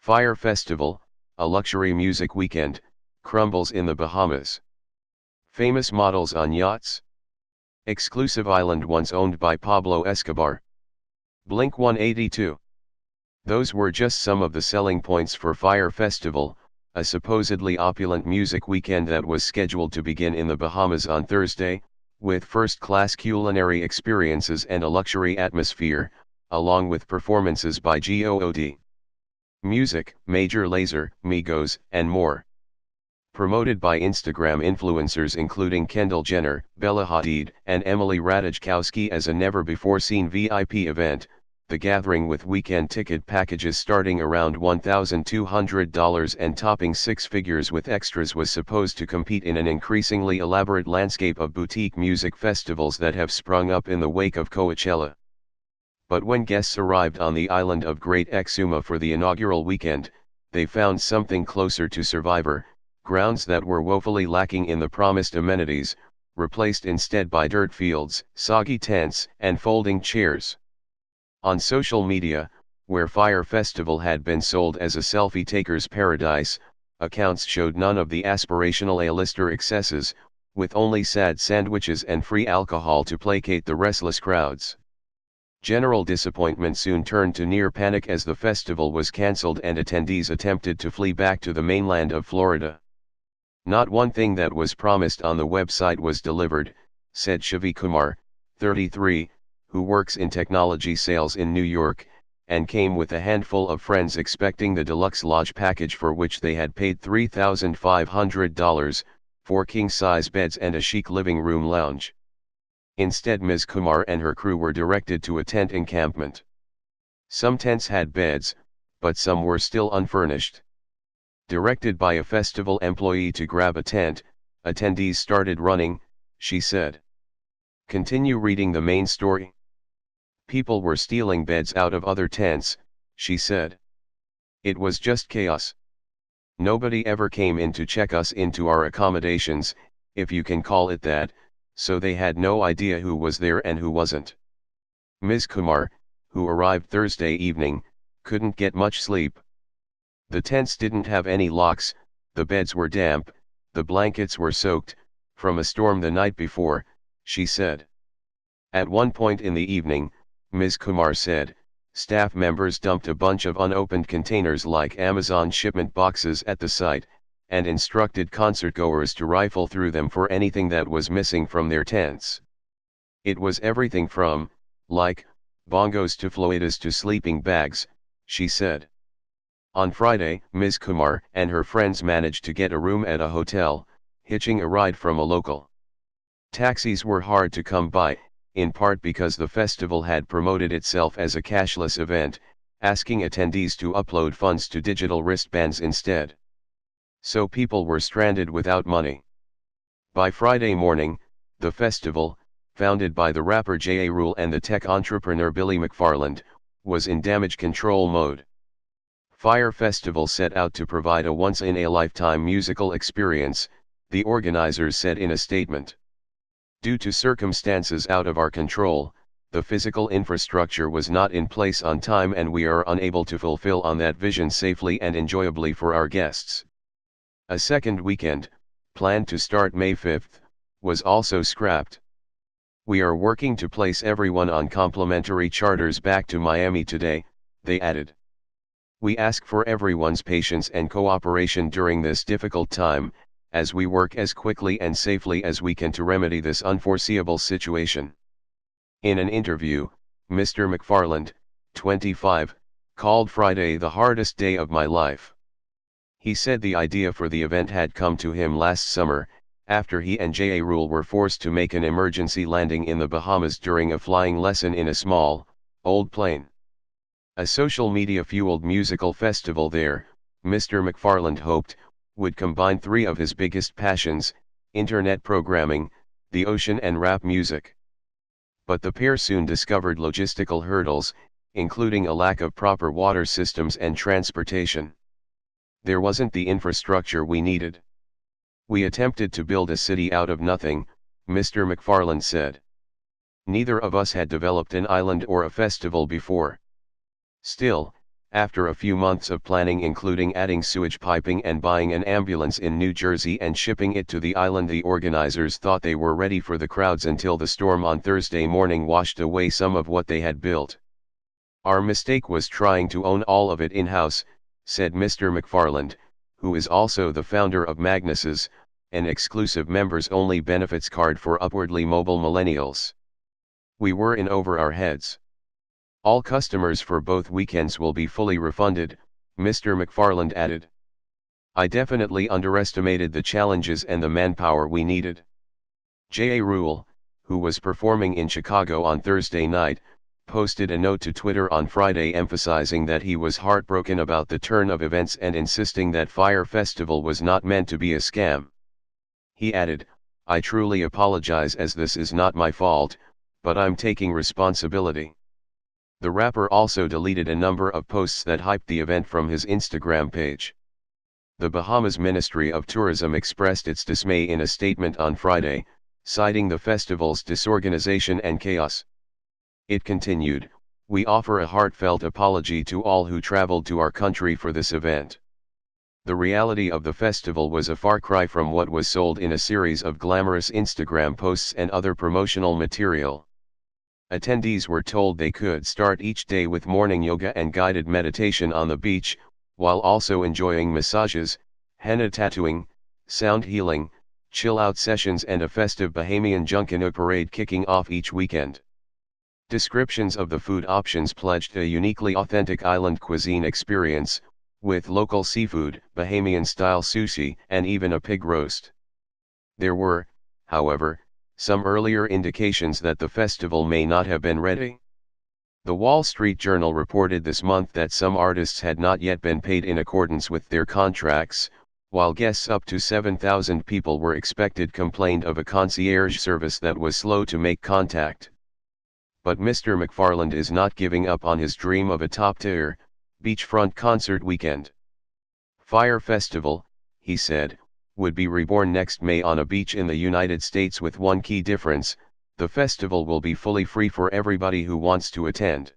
Fyre Festival, a luxury music weekend, Crumbles in the Bahamas. Famous models on yachts. Exclusive island once owned by Pablo Escobar. Blink 182. Those were just some of the selling points for Fyre Festival, a supposedly opulent music weekend that was scheduled to begin in the Bahamas on Thursday, with first-class culinary experiences and a luxury atmosphere, along with performances by God. Music, Major Lazer, Migos, and more. Promoted by Instagram influencers including Kendall Jenner, Bella Hadid, and Emily Ratajkowski as a never-before-seen VIP event, the gathering with weekend ticket packages starting around $1,200 and topping six figures with extras was supposed to compete in an increasingly elaborate landscape of boutique music festivals that have sprung up in the wake of Coachella. But when guests arrived on the island of Great Exuma for the inaugural weekend, they found something closer to Survivor, grounds that were woefully lacking in the promised amenities, replaced instead by dirt fields, soggy tents, and folding chairs. On social media, where Fyre Festival had been sold as a selfie taker's paradise, accounts showed none of the aspirational A-lister excesses, with only sad sandwiches and free alcohol to placate the restless crowds. General disappointment soon turned to near panic as the festival was cancelled and attendees attempted to flee back to the mainland of Florida. Not one thing that was promised on the website was delivered, said Shivi Kumar, 33, who works in technology sales in New York, and came with a handful of friends expecting the deluxe lodge package for which they had paid $3,500, 4 king-size beds and a chic living room lounge. Instead, Ms. Kumar and her crew were directed to a tent encampment. Some tents had beds, but some were still unfurnished. Directed by a festival employee to grab a tent, attendees started running, she said. Continue reading the main story. People were stealing beds out of other tents, she said. It was just chaos. Nobody ever came in to check us into our accommodations, if you can call it that, so they had no idea who was there and who wasn't. Ms. Kumar, who arrived Thursday evening, couldn't get much sleep. The tents didn't have any locks, the beds were damp, the blankets were soaked, from a storm the night before, she said. At one point in the evening, Ms. Kumar said, staff members dumped a bunch of unopened containers like Amazon shipment boxes at the site, and instructed concertgoers to rifle through them for anything that was missing from their tents. It was everything from, like, bongos to floatas to sleeping bags, she said. On Friday, Ms. Kumar and her friends managed to get a room at a hotel, hitching a ride from a local. Taxis were hard to come by, in part because the festival had promoted itself as a cashless event, asking attendees to upload funds to digital wristbands instead. So people were stranded without money. By Friday morning, the festival, founded by the rapper Ja Rule and the tech entrepreneur Billy McFarland, was in damage control mode. Fyre Festival set out to provide a once-in-a-lifetime musical experience, the organizers said in a statement. Due to circumstances out of our control, the physical infrastructure was not in place on time and we are unable to fulfill on that vision safely and enjoyably for our guests. A second weekend, planned to start May 5th, was also scrapped. We are working to place everyone on complimentary charters back to Miami today, they added. We ask for everyone's patience and cooperation during this difficult time, as we work as quickly and safely as we can to remedy this unforeseeable situation. In an interview, Mr. McFarland, 25, called Friday the hardest day of my life. He said the idea for the event had come to him last summer, after he and Ja Rule were forced to make an emergency landing in the Bahamas during a flying lesson in a small, old plane. A social media-fueled musical festival there, Mr. McFarland hoped, would combine three of his biggest passions, internet programming, the ocean and rap music. But the pair soon discovered logistical hurdles, including a lack of proper water systems and transportation. There wasn't the infrastructure we needed. We attempted to build a city out of nothing, Mr. McFarland said. Neither of us had developed an island or a festival before. Still, After a few months of planning, including adding sewage piping and buying an ambulance in New Jersey and shipping it to the island, the organizers thought they were ready for the crowds until the storm on Thursday morning washed away some of what they had built. "Our mistake was trying to own all of it in-house," said Mr. McFarland, who is also the founder of Magnus's, an exclusive members-only benefits card for upwardly mobile millennials. "We were in over our heads. All customers for both weekends will be fully refunded," Mr. McFarland added. "I definitely underestimated the challenges and the manpower we needed." J.A. Rule, who was performing in Chicago on Thursday night, posted a note to Twitter on Friday emphasizing that he was heartbroken about the turn of events and insisting that Fyre Festival was not meant to be a scam. He added, "I truly apologize as this is not my fault, but I'm taking responsibility." The rapper also deleted a number of posts that hyped the event from his Instagram page. The Bahamas Ministry of Tourism expressed its dismay in a statement on Friday, citing the festival's disorganization and chaos. It continued, "We offer a heartfelt apology to all who traveled to our country for this event. The reality of the festival was a far cry from what was sold in a series of glamorous Instagram posts and other promotional material. Attendees were told they could start each day with morning yoga and guided meditation on the beach, while also enjoying massages, henna tattooing, sound healing, chill-out sessions and a festive Bahamian Junkanoo parade kicking off each weekend. Descriptions of the food options pledged a uniquely authentic island cuisine experience, with local seafood, Bahamian-style sushi, and even a pig roast. There were, however, some earlier indications that the festival may not have been ready. The Wall Street Journal reported this month that some artists had not yet been paid in accordance with their contracts, while guests up to 7,000 people were expected, complained of a concierge service that was slow to make contact. But Mr. McFarland is not giving up on his dream of a top-tier, beachfront concert weekend. Fyre Festival, he said, would be reborn next May on a beach in the United States with one key difference: the festival will be fully free for everybody who wants to attend.